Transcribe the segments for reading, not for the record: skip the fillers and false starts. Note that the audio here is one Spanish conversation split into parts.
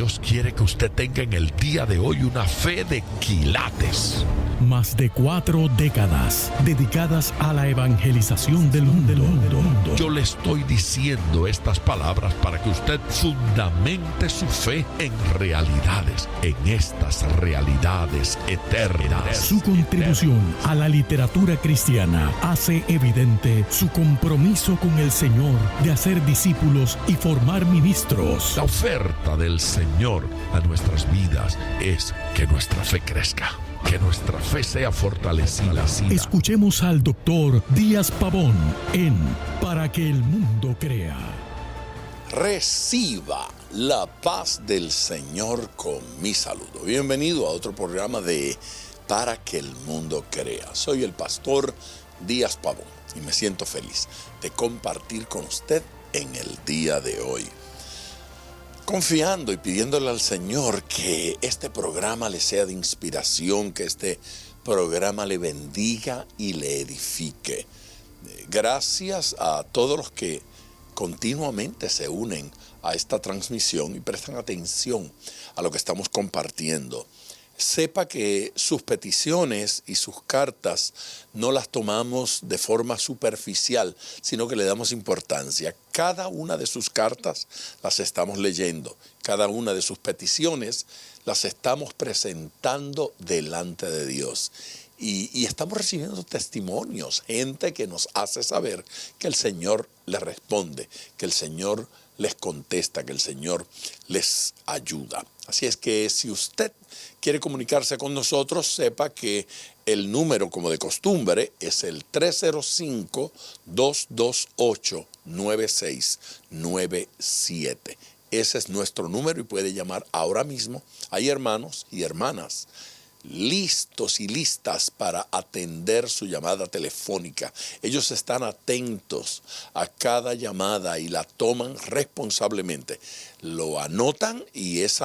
Dios quiere que usted tenga en el día de hoy una fe de quilates. Más de 4 décadas dedicadas a la evangelización del mundo. Yo le estoy diciendo estas palabras para que usted fundamente su fe en realidades, en estas realidades eternas. Su contribución a la literatura cristiana hace evidente su compromiso con el Señor de hacer discípulos y formar ministros. La oferta del Señor a nuestras vidas es que nuestra fe crezca, que nuestra fe sea fortalecida. Escuchemos al doctor Díaz Pavón en Para que el mundo crea. Reciba la paz del Señor con mi saludo. Bienvenido a otro programa de Para que el mundo crea. Soy el pastor Díaz Pavón y me siento feliz de compartir con usted en el día de hoy, confiando y pidiéndole al Señor que este programa le sea de inspiración, que este programa le bendiga y le edifique. Gracias a todos los que continuamente se unen a esta transmisión y prestan atención a lo que estamos compartiendo. Sepa que sus peticiones y sus cartas no las tomamos de forma superficial, sino que le damos importancia. Cada una de sus cartas las estamos leyendo. Cada una de sus peticiones las estamos presentando delante de Dios. Y estamos recibiendo testimonios, gente que nos hace saber que el Señor les responde, que el Señor les contesta, que el Señor les ayuda. Así es que si usted quiere comunicarse con nosotros, sepa que el número, como de costumbre, es el 305-228-9697. Ese es nuestro número y puede llamar ahora mismo. Hay hermanos y hermanas listos y listas para atender su llamada telefónica. Ellos están atentos a cada llamada y la toman responsablemente. Lo anotan y ese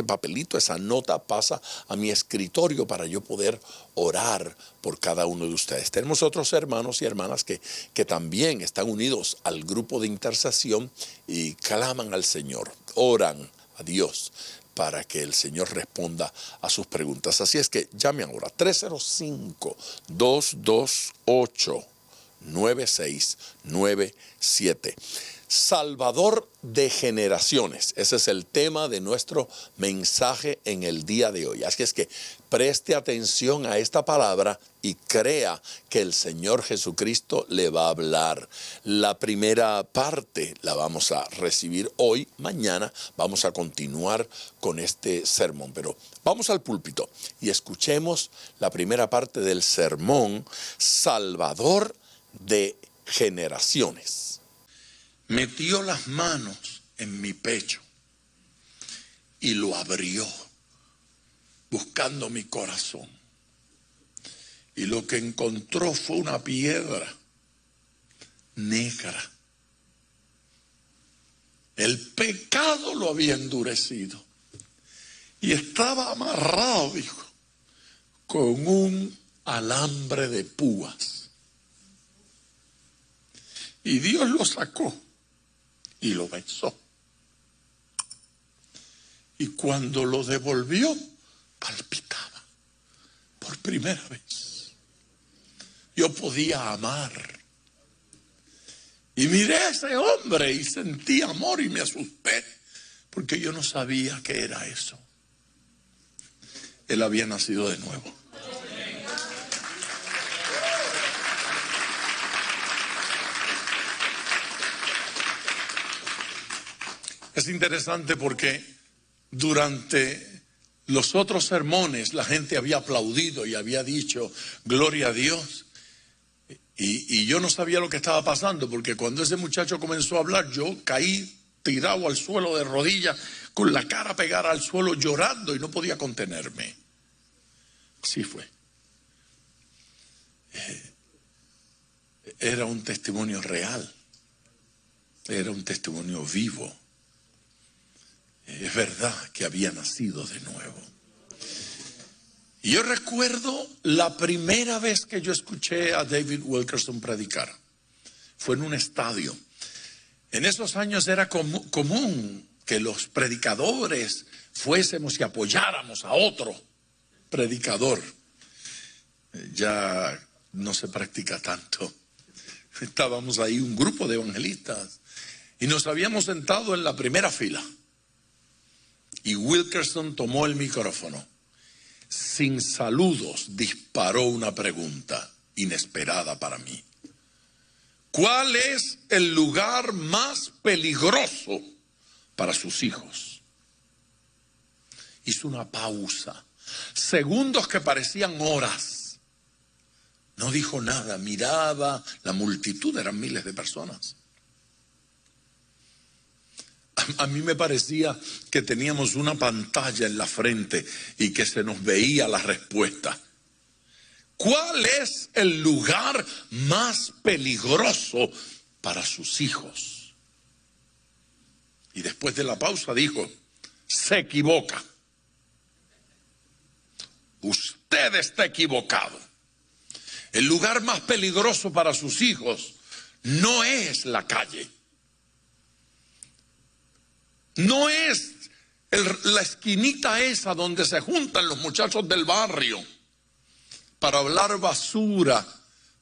papelito, esa nota pasa a mi escritorio para yo poder orar por cada uno de ustedes. Tenemos otros hermanos y hermanas que también están unidos al grupo de intercesión y claman al Señor, oran a Dios para que el Señor responda a sus preguntas. Así es que llame ahora, 305-228-9697. Salvador de generaciones. Ese es el tema de nuestro mensaje en el día de hoy. Así es que preste atención a esta palabra y crea que el Señor Jesucristo le va a hablar. La primera parte la vamos a recibir hoy, mañana vamos a continuar con este sermón. Pero vamos al púlpito y escuchemos la primera parte del sermón, Salvador de generaciones. Metió las manos en mi pecho y lo abrió, buscando mi corazón. Y lo que encontró fue una piedra negra. El pecado lo había endurecido y estaba amarrado, dijo, con un alambre de púas. Y Dios lo sacó y lo besó. Y cuando lo devolvió, palpitaba por primera vez. Yo podía amar. Y miré a ese hombre y sentí amor y me asusté, porque yo no sabía qué era eso. Él había nacido de nuevo. Es interesante porque durante los otros sermones la gente había aplaudido y había dicho gloria a Dios. Y yo no sabía lo que estaba pasando, porque cuando ese muchacho comenzó a hablar, yo caí tirado al suelo de rodillas, con la cara pegada al suelo, llorando, y no podía contenerme. Así fue. Era un testimonio real. Era un testimonio vivo. Es verdad que había nacido de nuevo. Y yo recuerdo la primera vez que yo escuché a David Wilkerson predicar. Fue en un estadio. En esos años era común que los predicadores fuésemos y apoyáramos a otro predicador. Ya no se practica tanto. Estábamos ahí un grupo de evangelistas y nos habíamos sentado en la primera fila. Y Wilkerson tomó el micrófono. Sin saludos disparó una pregunta inesperada para mí. ¿Cuál es el lugar más peligroso para sus hijos? Hizo una pausa, segundos que parecían horas. No dijo nada, miraba la multitud, eran miles de personas. A mí me parecía que teníamos una pantalla en la frente y que se nos veía la respuesta. ¿Cuál es el lugar más peligroso para sus hijos? Y después de la pausa dijo, se equivoca. Usted está equivocado. El lugar más peligroso para sus hijos no es la calle. No es la esquinita esa donde se juntan los muchachos del barrio para hablar basura,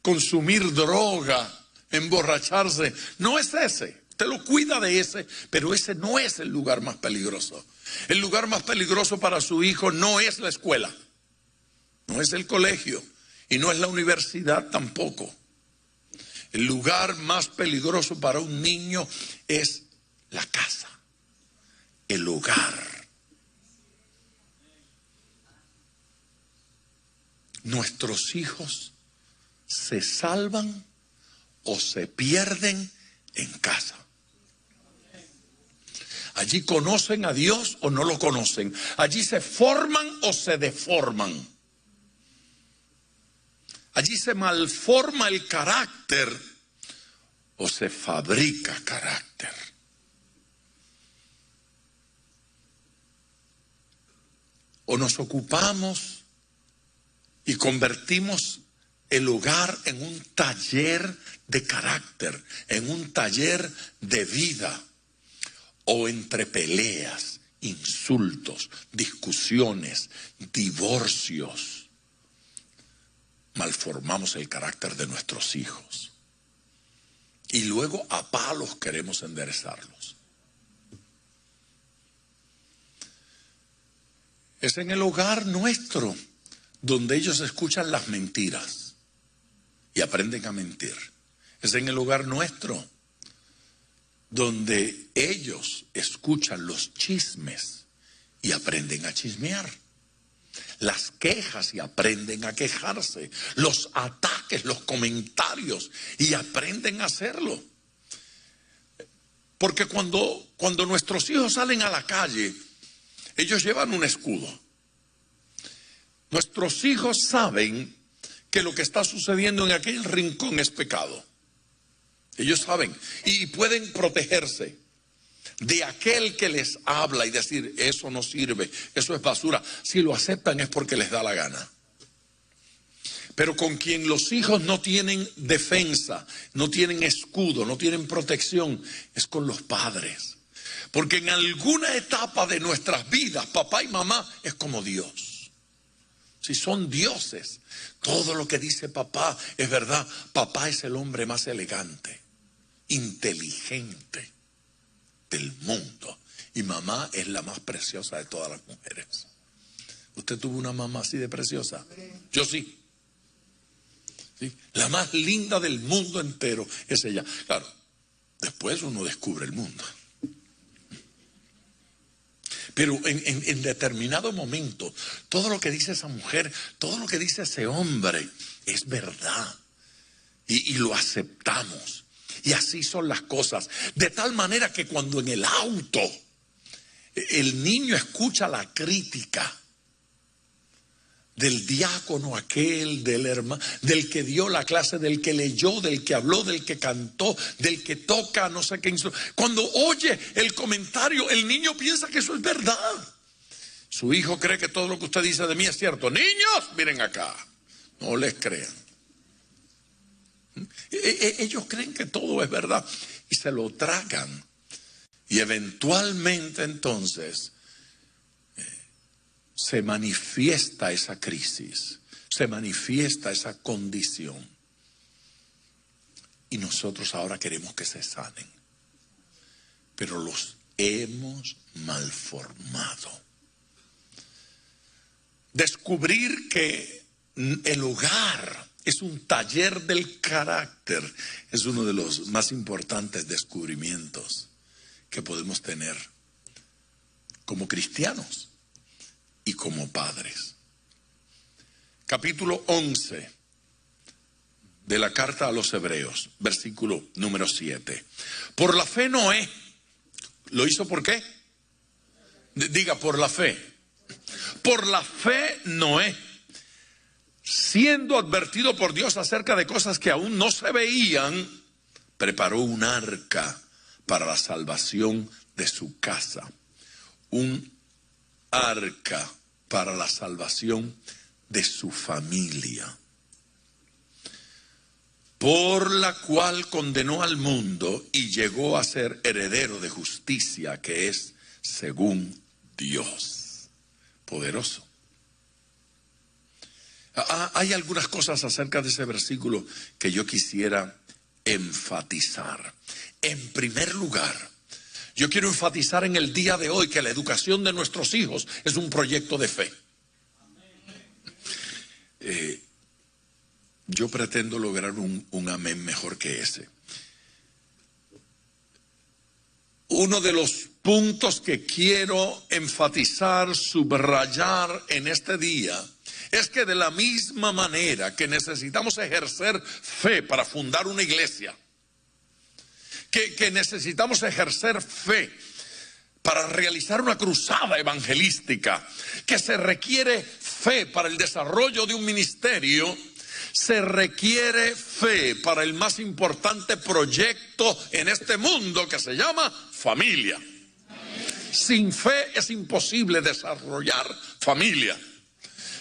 consumir droga, emborracharse. No es ese. Usted lo cuida de ese, pero ese no es el lugar más peligroso. El lugar más peligroso para su hijo no es la escuela, no es el colegio y no es la universidad tampoco. El lugar más peligroso para un niño es la casa, el hogar. Nuestros hijos se salvan o se pierden en casa. Allí conocen a Dios o no lo conocen. Allí se forman o se deforman. Allí se malforma el carácter o se fabrica carácter. O nos ocupamos y convertimos el hogar en un taller de carácter, en un taller de vida, o entre peleas, insultos, discusiones, divorcios, malformamos el carácter de nuestros hijos. Y luego a palos queremos enderezarlos. Es en el hogar nuestro donde ellos escuchan las mentiras y aprenden a mentir. Es en el hogar nuestro donde ellos escuchan los chismes y aprenden a chismear. Las quejas y aprenden a quejarse. Los ataques, los comentarios y aprenden a hacerlo. Porque cuando nuestros hijos salen a la calle, ellos llevan un escudo. Nuestros hijos saben que lo que está sucediendo en aquel rincón es pecado. Ellos saben y pueden protegerse de aquel que les habla y decir, eso no sirve, eso es basura. Si lo aceptan es porque les da la gana. Pero con quien los hijos no tienen defensa, no tienen escudo, no tienen protección, es con los padres. Porque en alguna etapa de nuestras vidas, papá y mamá es como Dios. Si son dioses, todo lo que dice papá es verdad. Papá es el hombre más elegante, inteligente del mundo. Y mamá es la más preciosa de todas las mujeres. ¿Usted tuvo una mamá así de preciosa? Yo sí. ¿Sí? La más linda del mundo entero es ella. Claro, después uno descubre el mundo. Pero en determinado momento, todo lo que dice esa mujer, todo lo que dice ese hombre, es verdad. Y lo aceptamos. Y así son las cosas. De tal manera que cuando en el auto el niño escucha la crítica del diácono aquel, del hermano, del que dio la clase, del que leyó, del que habló, del que cantó, del que toca, no sé qué instrumento. Cuando oye el comentario, el niño piensa que eso es verdad. Su hijo cree que todo lo que usted dice de mí es cierto. Niños, miren acá, no les crean. Ellos creen que todo es verdad y se lo tragan. Y eventualmente entonces se manifiesta esa crisis, se manifiesta esa condición. Y nosotros ahora queremos que se sanen. Pero los hemos malformado. Descubrir que el hogar es un taller del carácter es uno de los más importantes descubrimientos que podemos tener como cristianos y como padres. Capítulo 11 de la carta a los Hebreos, versículo número 7. Por la fe Noé, ¿lo hizo por qué? Diga, por la fe. Por la fe Noé, siendo advertido por Dios acerca de cosas que aún no se veían, preparó un arca para la salvación de su casa. Un arca para la salvación de su familia, por la cual condenó al mundo y llegó a ser heredero de justicia, que es según Dios. Poderoso. Hay algunas cosas acerca de ese versículo que yo quisiera enfatizar. En primer lugar, yo quiero enfatizar en el día de hoy que la educación de nuestros hijos es un proyecto de fe. Yo pretendo lograr un amén mejor que ese. Uno de los puntos que quiero enfatizar, subrayar en este día, es que de la misma manera que necesitamos ejercer fe para fundar una iglesia, que necesitamos ejercer fe para realizar una cruzada evangelística, que se requiere fe para el desarrollo de un ministerio, se requiere fe para el más importante proyecto en este mundo que se llama familia. Sin fe es imposible desarrollar familia.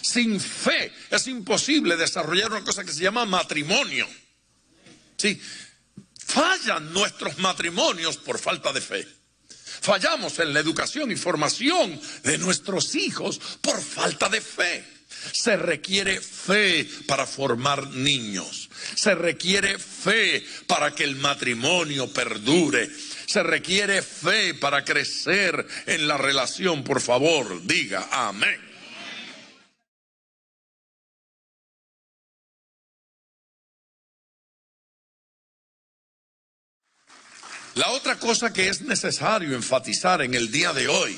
Sin fe es imposible desarrollar una cosa que se llama matrimonio. Sí, fallan nuestros matrimonios por falta de fe. Fallamos en la educación y formación de nuestros hijos por falta de fe. Se requiere fe para formar niños. Se requiere fe para que el matrimonio perdure. Se requiere fe para crecer en la relación. Por favor, diga amén. La otra cosa que es necesario enfatizar en el día de hoy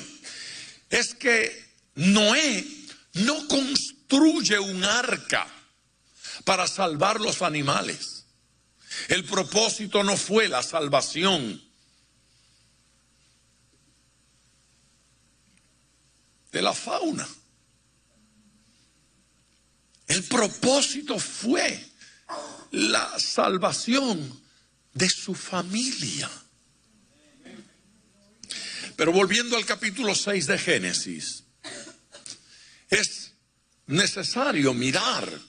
es que Noé no construye un arca para salvar los animales. El propósito no fue la salvación de la fauna. El propósito fue la salvación de su familia. Pero volviendo al capítulo 6 de Génesis, es necesario mirar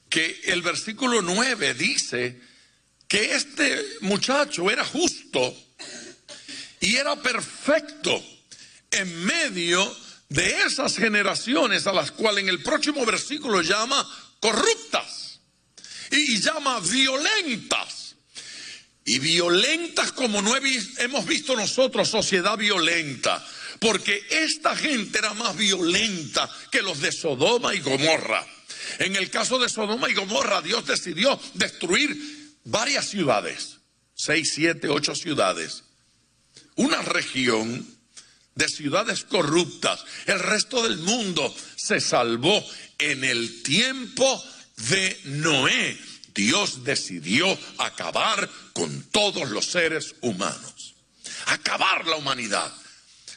que el versículo 9 dice que este muchacho era justo y era perfecto en medio de esas generaciones a las cuales en el próximo versículo llama corruptas y llama violentas. Y violentas como no hemos visto nosotros, sociedad violenta. Porque esta gente era más violenta que los de Sodoma y Gomorra. En el caso de Sodoma y Gomorra, Dios decidió destruir varias ciudades. 6, 7, 8 ciudades. Una región de ciudades corruptas. El resto del mundo se salvó en el tiempo de Noé. Dios decidió acabar con todos los seres humanos. Acabar la humanidad.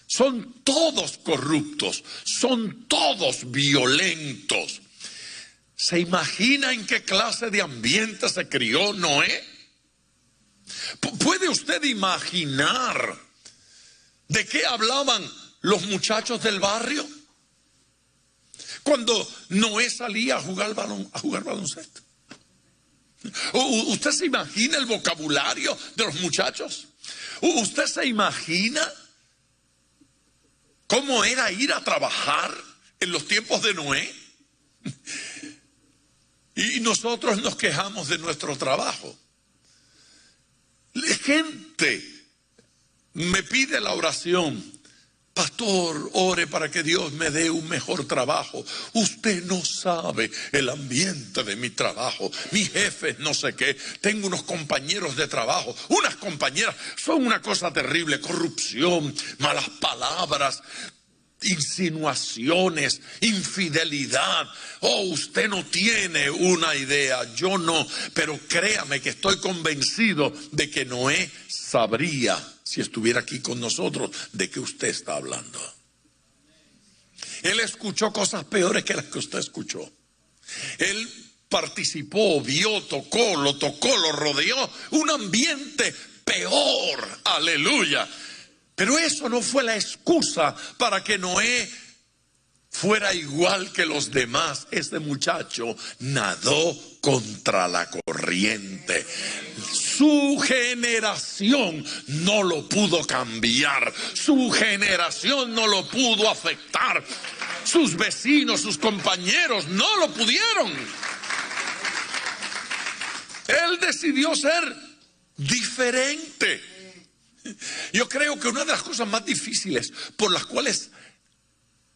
Son todos corruptos, son todos violentos. ¿Se imagina en qué clase de ambiente se crió Noé? ¿Puede usted imaginar de qué hablaban los muchachos del barrio cuando Noé salía a jugar baloncesto? ¿Usted se imagina el vocabulario de los muchachos? ¿Usted se imagina cómo era ir a trabajar en los tiempos de Noé. Y nosotros nos quejamos de nuestro trabajo. Gente me pide la oración: pastor, ore para que Dios me dé un mejor trabajo. Usted no sabe el ambiente de mi trabajo. Mi jefe no sé qué. Tengo unos compañeros de trabajo, unas compañeras, son una cosa terrible. Corrupción, malas palabras, insinuaciones, infidelidad. Oh, usted no tiene una idea, yo no. Pero créame que estoy convencido de que Noé sabría, si estuviera aquí con nosotros, de qué usted está hablando. Él escuchó cosas peores que las que usted escuchó. Él participó, vio, tocó, lo rodeó. Un ambiente peor, aleluya. Pero eso no fue la excusa para que Noé fuera igual que los demás. Este muchacho nadó contra la corriente. Su generación no lo pudo cambiar. Su generación no lo pudo afectar. Sus vecinos, sus compañeros no lo pudieron. Él decidió ser diferente. Yo creo que una de las cosas más difíciles por las cuales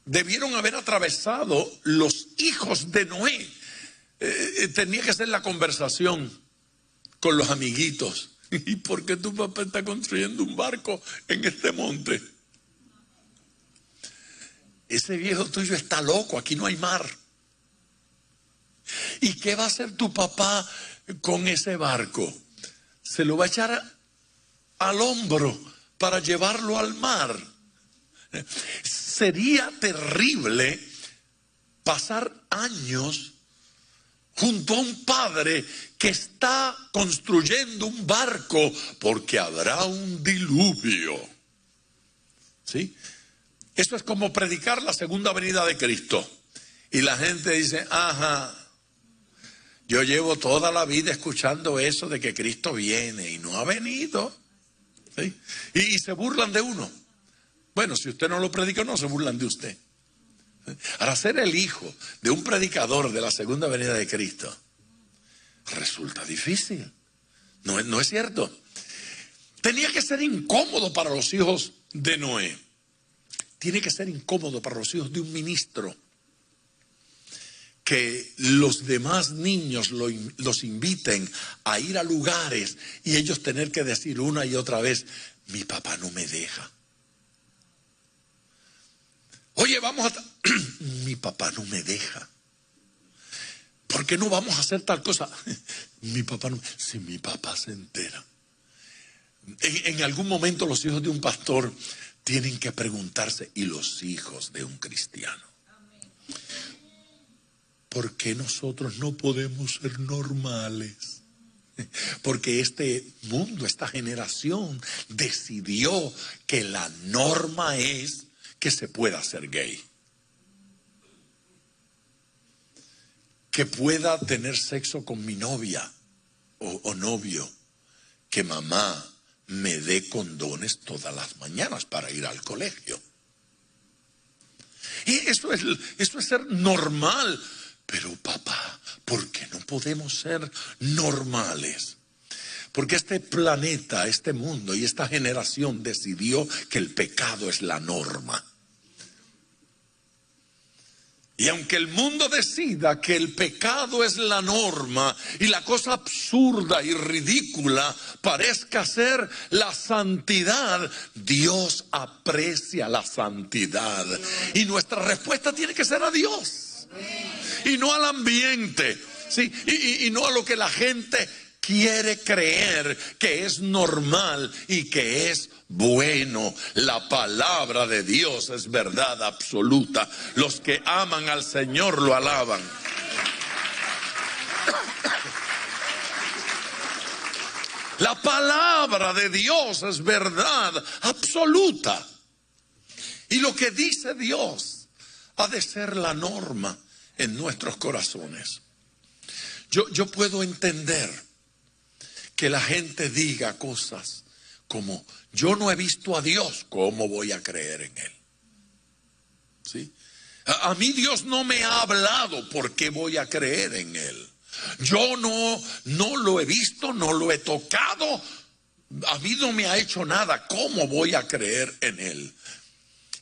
debieron haber atravesado los hijos de Noé tenía que ser la conversación con los amiguitos. ¿Y por qué tu papá está construyendo un barco en este monte? Ese viejo tuyo está loco, aquí no hay mar. ¿Y qué va a hacer tu papá con ese barco? Se lo va a echar al hombro para llevarlo al mar. Sería terrible pasar años junto a un padre que está construyendo un barco porque habrá un diluvio. ¿Sí? Esto es como predicar la segunda venida de Cristo. Y la gente dice: ajá, yo llevo toda la vida escuchando eso de que Cristo viene y no ha venido. ¿Sí? Y se burlan de uno. Bueno, si usted no lo predica, no se burlan de usted. Ahora, ser el hijo de un predicador de la segunda venida de Cristo resulta difícil. No es cierto. Tenía que ser incómodo para los hijos de Noé. Tiene que ser incómodo para los hijos de un ministro que los demás niños los inviten a ir a lugares y ellos tener que decir una y otra vez: mi papá no me deja. Oye, vamos a... mi papá no me deja. ¿Por qué no vamos a hacer tal cosa? Mi papá no... Si mi papá se entera. En algún momento los hijos de un pastor tienen que preguntarse: ¿y los hijos de un cristiano? ¿Por qué nosotros no podemos ser normales? Porque este mundo, esta generación decidió que la norma es que se pueda ser gay, que pueda tener sexo con mi novia o novio, que mamá me dé condones todas las mañanas para ir al colegio. Y esto es ser normal. Pero papá, ¿por qué no podemos ser normales? Porque este planeta, este mundo y esta generación decidió que el pecado es la norma. Y aunque el mundo decida que el pecado es la norma y la cosa absurda y ridícula parezca ser la santidad, Dios aprecia la santidad. Y nuestra respuesta tiene que ser a Dios. Y no al ambiente, ¿sí? Y no a lo que la gente quiere creer que es normal y que es bueno. La palabra de Dios es verdad absoluta. Los que aman al Señor lo alaban. La palabra de Dios es verdad absoluta. Y lo que dice Dios ha de ser la norma en nuestros corazones. Yo puedo entender que la gente diga cosas como: yo no he visto a Dios, ¿cómo voy a creer en Él? ¿Sí? A mí Dios no me ha hablado, ¿por qué voy a creer en Él? Yo no lo he visto, no lo he tocado, a mí no me ha hecho nada, ¿cómo voy a creer en Él?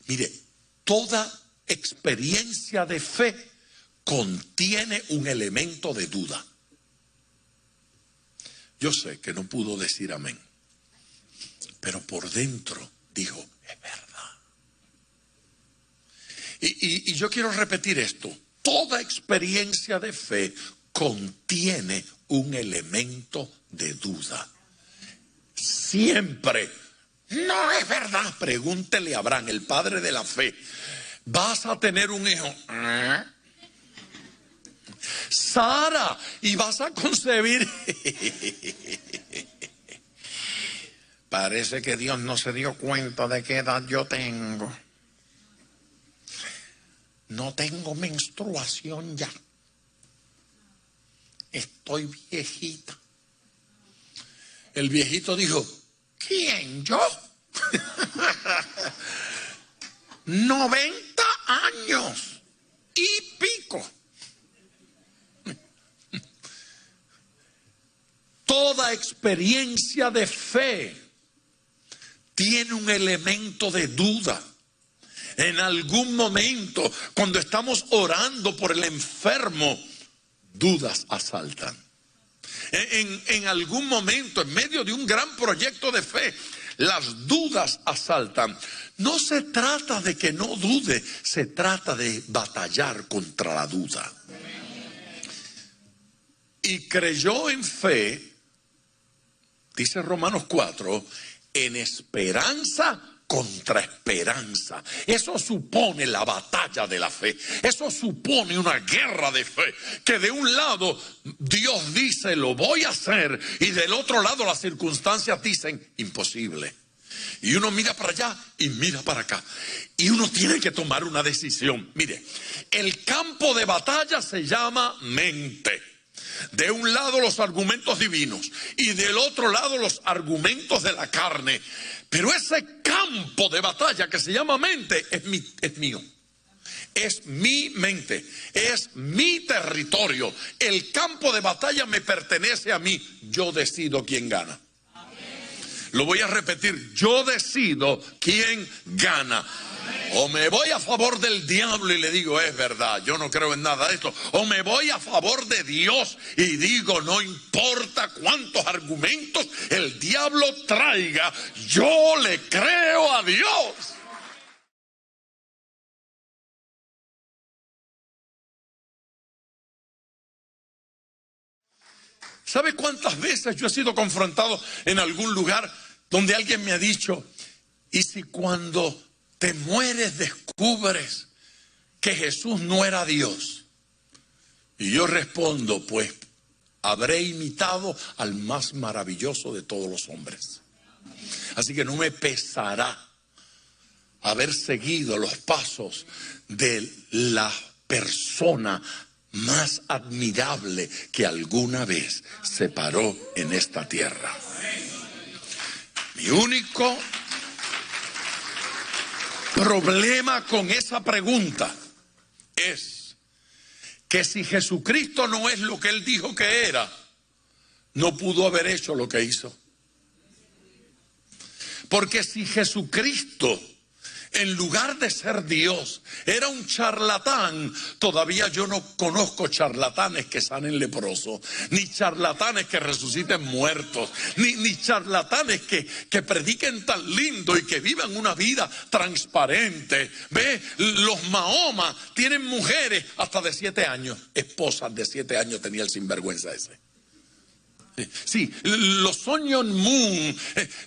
Mire, toda experiencia de fe contiene un elemento de duda. Yo sé que no pudo decir amén, pero por dentro dijo, es verdad. Y yo quiero repetir esto, toda experiencia de fe contiene un elemento de duda. Siempre. No es verdad. Pregúntele a Abraham, el padre de la fe. Vas a tener un hijo. Sara, y vas a concebir. Parece que Dios no se dio cuenta de qué edad yo tengo. No tengo menstruación ya. Estoy viejita. El viejito dijo, ¿quién? ¿Yo? 90 años y pico. Toda experiencia de fe tiene un elemento de duda. En algún momento, cuando estamos orando por el enfermo, dudas asaltan. En algún momento, en medio de un gran proyecto de fe, las dudas asaltan. No se trata de que no dude, se trata de batallar contra la duda. Y creyó en fe, dice Romanos 4, en esperanza contra esperanza. Eso supone la batalla de la fe. Eso supone una guerra de fe. Que de un lado Dios dice lo voy a hacer y del otro lado las circunstancias dicen imposible. Y uno mira para allá y mira para acá. Y uno tiene que tomar una decisión. Mire, el campo de batalla se llama mente. De un lado los argumentos divinos y del otro lado los argumentos de la carne. Pero ese campo de batalla que se llama mente es mío. Es mi mente, es mi territorio. El campo de batalla me pertenece a mí. Yo decido quién gana. Lo voy a repetir, yo decido quién gana. O me voy a favor del diablo y le digo, es verdad, yo no creo en nada de esto. O me voy a favor de Dios y digo, no importa cuántos argumentos el diablo traiga, yo le creo a Dios. ¿Sabe cuántas veces yo he sido confrontado en algún lugar donde alguien me ha dicho, y si cuando te mueres descubres que Jesús no era Dios? Y yo respondo, pues habré imitado al más maravilloso de todos los hombres. Así que no me pesará haber seguido los pasos de la persona más admirable que alguna vez se paró en esta tierra. Mi único problema con esa pregunta es que si Jesucristo no es lo que Él dijo que era, no pudo haber hecho lo que hizo. Porque si Jesucristo, en lugar de ser Dios, era un charlatán, todavía yo no conozco charlatanes que sanen leprosos, ni charlatanes que resuciten muertos, ni charlatanes que prediquen tan lindo y que vivan una vida transparente. Ve, los Mahoma tienen mujeres hasta de 7 años, esposas de 7 años tenía el sinvergüenza ese. Sí, los Sonyon Moon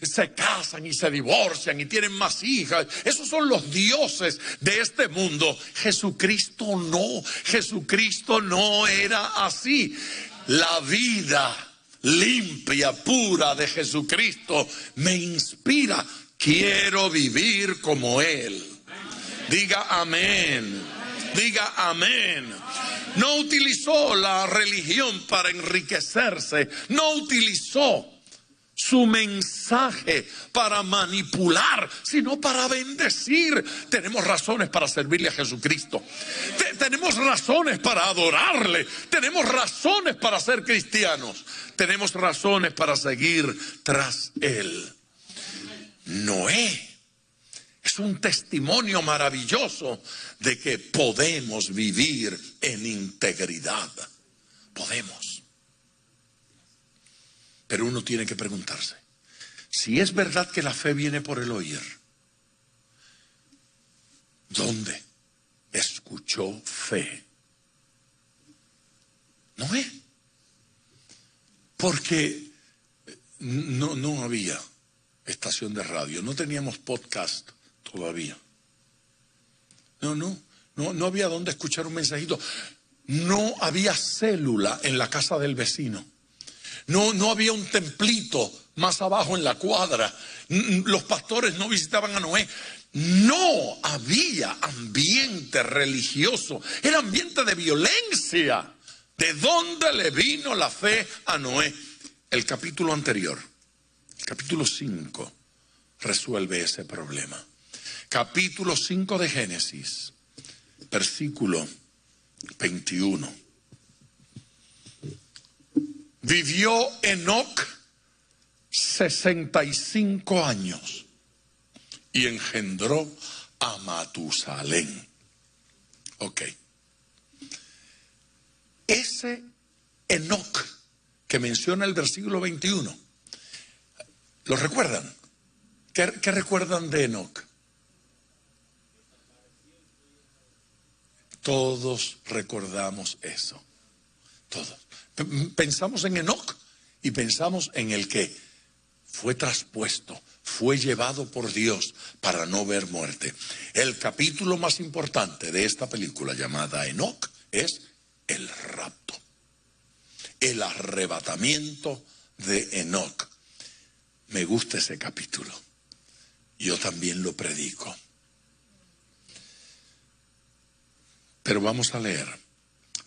se casan y se divorcian y tienen más hijas. Esos son los dioses de este mundo. Jesucristo no era así. La vida limpia, pura de Jesucristo me inspira. Quiero vivir como Él. Diga amén. Diga amén. No utilizó la religión para enriquecerse, no utilizó su mensaje para manipular, sino para bendecir. Tenemos razones para servirle a Jesucristo. Tenemos razones para adorarle. Tenemos razones para ser cristianos. Tenemos razones para seguir tras Él. Noé es un testimonio maravilloso de que podemos vivir en integridad. Podemos. Pero uno tiene que preguntarse, si es verdad que la fe viene por el oír, ¿dónde escuchó fe Noé? Porque no había estación de radio, no teníamos podcast todavía. No había dónde escuchar un mensajito. No había célula en la casa del vecino. No había un templito más abajo en la cuadra. Los pastores no visitaban a Noé. No había ambiente religioso. Era ambiente de violencia. ¿De dónde le vino la fe a Noé? El capítulo anterior, el capítulo 5, resuelve ese problema. Capítulo 5 de Génesis, versículo 21. Vivió Enoc 65 años y engendró a Matusalén. Ok. Ese Enoc que menciona el versículo 21, ¿lo recuerdan? ¿Qué recuerdan de Enoc? Todos recordamos eso. Todos. Pensamos en Enoc y pensamos en el que fue traspuesto, fue llevado por Dios para no ver muerte. El capítulo más importante de esta película llamada Enoc es el rapto, el arrebatamiento de Enoc. Me gusta ese capítulo. Yo también lo predico. Pero vamos a leer.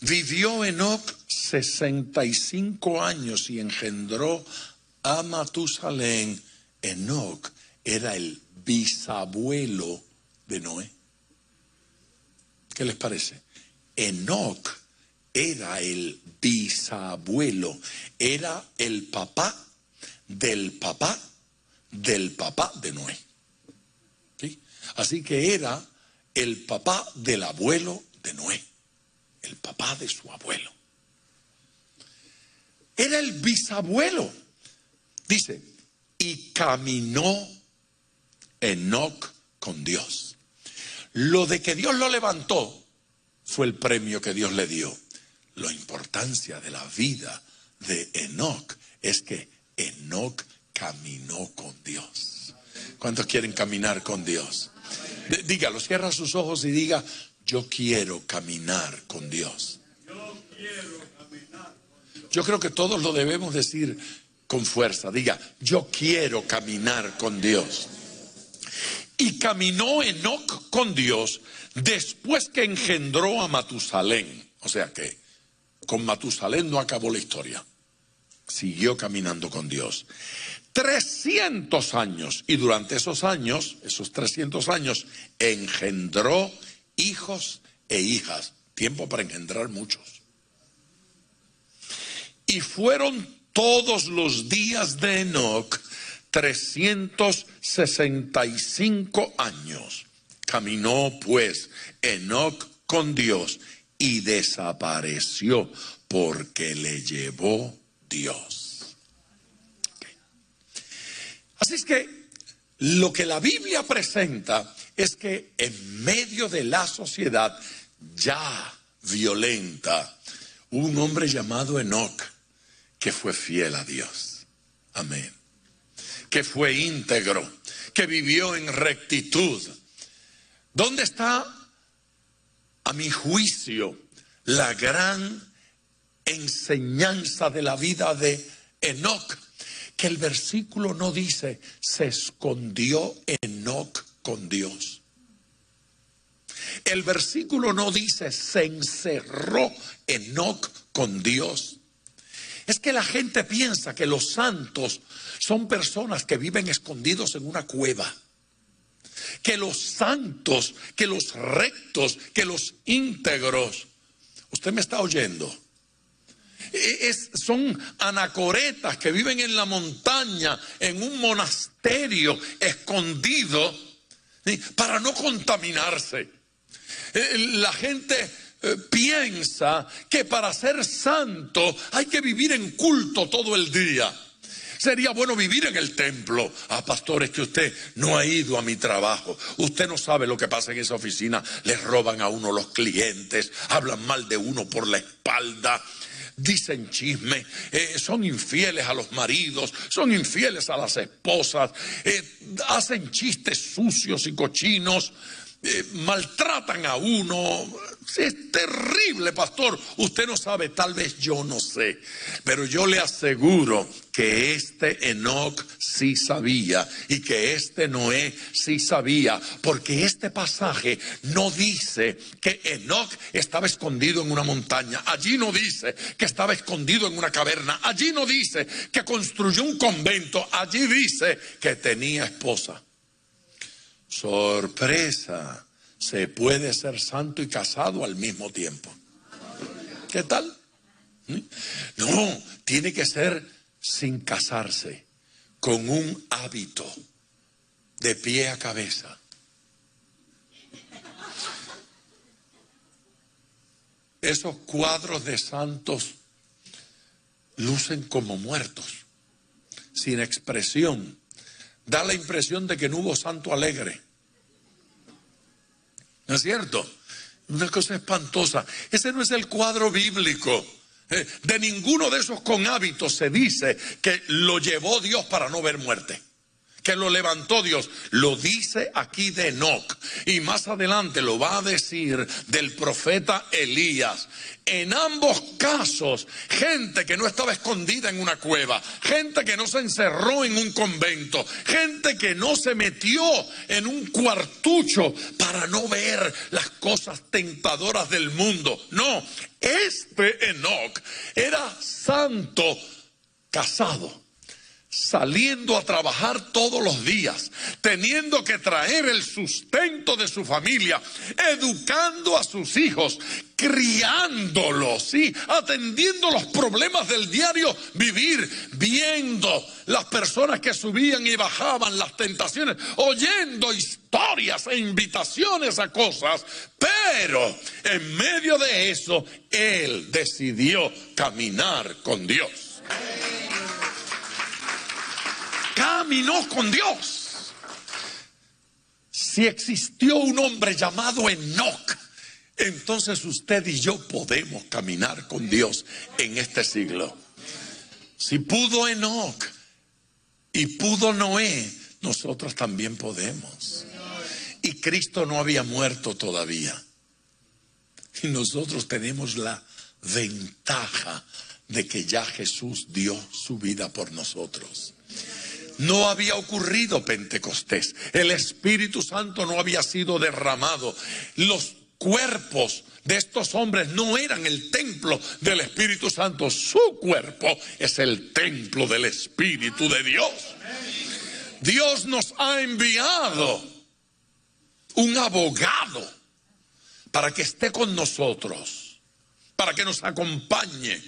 Vivió Enoc 65 años y engendró a Matusalén. Enoc era el bisabuelo de Noé. ¿Qué les parece? Enoc era el bisabuelo, era el papá del papá del papá de Noé. ¿Sí? Así que era el papá del abuelo de Noé, el papá de su abuelo. Era el bisabuelo. Dice, y caminó Enoc con Dios. Lo de que Dios lo levantó fue el premio que Dios le dio. La importancia de la vida de Enoc es que Enoc caminó con Dios. ¿Cuántos quieren caminar con Dios? Dígalo, cierra sus ojos y diga, yo quiero caminar con Dios. Yo creo que todos lo debemos decir con fuerza. Diga, yo quiero caminar con Dios. Y caminó Enoc con Dios después que engendró a Matusalén. O sea que con Matusalén no acabó la historia. Siguió caminando con Dios. 300 años. Y durante esos años, esos 300 años, engendró hijos e hijas. Tiempo para engendrar muchos. Y fueron todos los días de Enoc 365 años. Caminó pues Enoc con Dios y desapareció porque le llevó Dios. Okay. Así es que lo que la Biblia presenta es que en medio de la sociedad ya violenta, un hombre llamado Enoc que fue fiel a Dios. Amén. Que fue íntegro, que vivió en rectitud. ¿Dónde está, a mi juicio, la gran enseñanza de la vida de Enoc? Que el versículo no dice, se escondió Enoc con Dios. El versículo no dice, se encerró Enoc con Dios. Es que la gente piensa que los santos son personas que viven escondidos en una cueva. Que los santos, que los rectos, que los íntegros. ¿Usted me está oyendo? Son anacoretas que viven en la montaña, en un monasterio escondido, ¿sí?, para no contaminarse. La gente piensa que para ser santo hay que vivir en culto todo el día. Sería bueno vivir en el templo. Ah, pastor, es que usted no ha ido a mi trabajo. Usted no sabe lo que pasa en esa oficina. Les roban a uno los clientes, hablan mal de uno por la espalda, dicen chisme, son infieles a los maridos, son infieles a las esposas, hacen chistes sucios y cochinos, maltratan a uno. Es terrible, pastor. Usted no sabe, tal vez yo no sé, pero yo le aseguro que este Enoc sí sabía y que este Noé sí sabía, porque este pasaje no dice que Enoc estaba escondido en una montaña, allí no dice que estaba escondido en una caverna, allí no dice que construyó un convento, allí dice que tenía esposa. Sorpresa, se puede ser santo y casado al mismo tiempo. ¿Qué tal? No, tiene que ser sin casarse, con un hábito de pie a cabeza. Esos cuadros de santos lucen como muertos, sin expresión. Da la impresión de que no hubo santo alegre. ¿No es cierto? Una cosa espantosa. Ese no es el cuadro bíblico. De ninguno de esos con hábitos se dice que lo llevó Dios para no ver muerte, que lo levantó Dios. Lo dice aquí de Enoc, y más adelante lo va a decir del profeta Elías. En ambos casos, gente que no estaba escondida en una cueva, gente que no se encerró en un convento, gente que no se metió en un cuartucho para no ver las cosas tentadoras del mundo. No, este Enoc era santo, casado, saliendo a trabajar todos los días, teniendo que traer el sustento de su familia, educando a sus hijos, criándolos, ¿sí?, atendiendo los problemas del diario vivir, viendo las personas que subían y bajaban, las tentaciones, oyendo historias e invitaciones a cosas, pero en medio de eso, él decidió caminar con Dios. Caminó con Dios. Si existió un hombre llamado Enoc, entonces usted y yo podemos caminar con Dios en este siglo. Si pudo Enoc y pudo Noé, nosotros también podemos. Y Cristo no había muerto todavía. Y nosotros tenemos la ventaja de que ya Jesús dio su vida por nosotros. No había ocurrido Pentecostés. El Espíritu Santo no había sido derramado. Los cuerpos de estos hombres no eran el templo del Espíritu Santo. Su cuerpo es el templo del Espíritu de Dios. Dios nos ha enviado un abogado para que esté con nosotros, para que nos acompañe,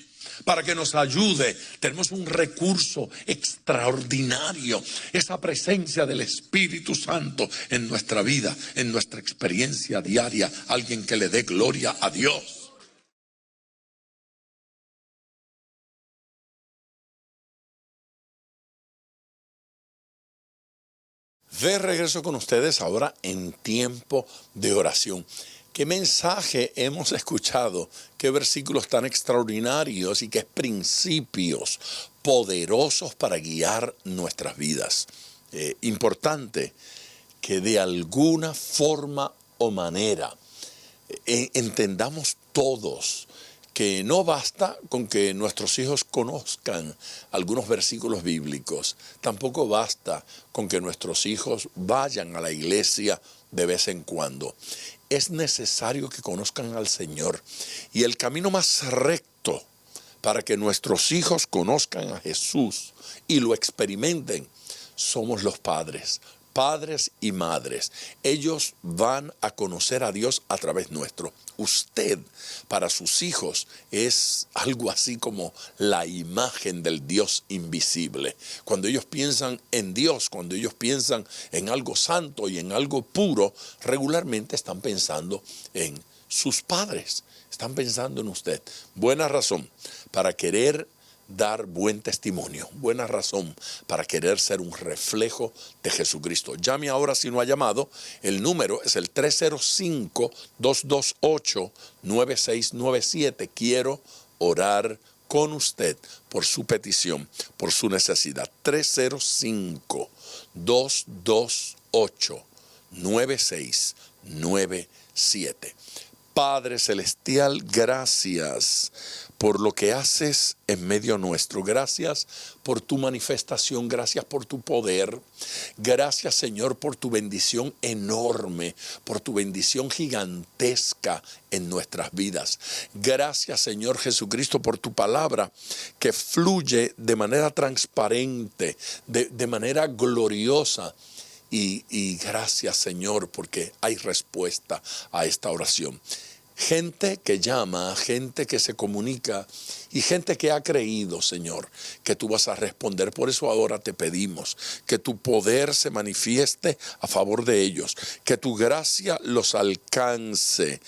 para que nos ayude. Tenemos un recurso extraordinario, esa presencia del Espíritu Santo en nuestra vida, en nuestra experiencia diaria, alguien que le dé gloria a Dios. De regreso con ustedes ahora en tiempo de oración. ¿Qué mensaje hemos escuchado? ¿Qué versículos tan extraordinarios y qué principios poderosos para guiar nuestras vidas? Importante que de alguna forma o manera entendamos todos que no basta con que nuestros hijos conozcan algunos versículos bíblicos. Tampoco basta con que nuestros hijos vayan a la iglesia de vez en cuando. Es necesario que conozcan al Señor. Y el camino más recto para que nuestros hijos conozcan a Jesús y lo experimenten, somos los padres y madres. Ellos van a conocer a Dios a través nuestro. Usted, para sus hijos, es algo así como la imagen del Dios invisible. Cuando ellos piensan en Dios, cuando ellos piensan en algo santo y en algo puro, regularmente están pensando en sus padres. Están pensando en usted. Buena razón para querer dar buen testimonio, buena razón para querer ser un reflejo de Jesucristo. Llame ahora si no ha llamado. El número es el 305-228-9697. Quiero orar con usted por su petición, por su necesidad. 305-228-9697. Padre Celestial, gracias por lo que haces en medio nuestro. Gracias por tu manifestación, gracias por tu poder. Gracias, Señor, por tu bendición enorme, por tu bendición gigantesca en nuestras vidas. Gracias, Señor Jesucristo, por tu palabra que fluye de manera transparente, de manera gloriosa. Y gracias, Señor, porque hay respuesta a esta oración. Gente que llama, gente que se comunica y gente que ha creído, Señor, que tú vas a responder. Por eso ahora te pedimos que tu poder se manifieste a favor de ellos, que tu gracia los alcance,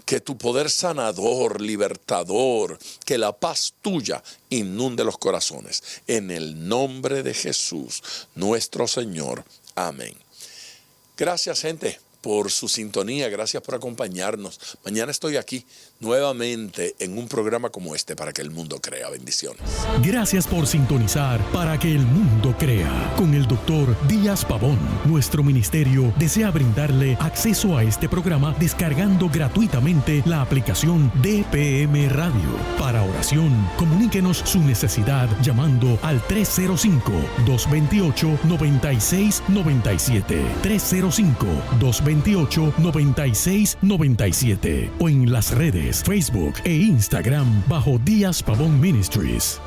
que tu poder sanador, libertador, que la paz tuya inunde los corazones. En el nombre de Jesús, nuestro Señor. Amén. Gracias, gente, por su sintonía. Gracias por acompañarnos. Mañana estoy aquí nuevamente en un programa como este para que el mundo crea. Bendiciones. Gracias por sintonizar Para que el mundo crea con el Dr. Díaz Pavón. Nuestro ministerio desea brindarle acceso a este programa descargando gratuitamente la aplicación DPM Radio. Para oración, comuníquenos su necesidad llamando al 305-228-9697. 305-228-9697 o en las redes Facebook e Instagram bajo Díaz Pavón Ministries.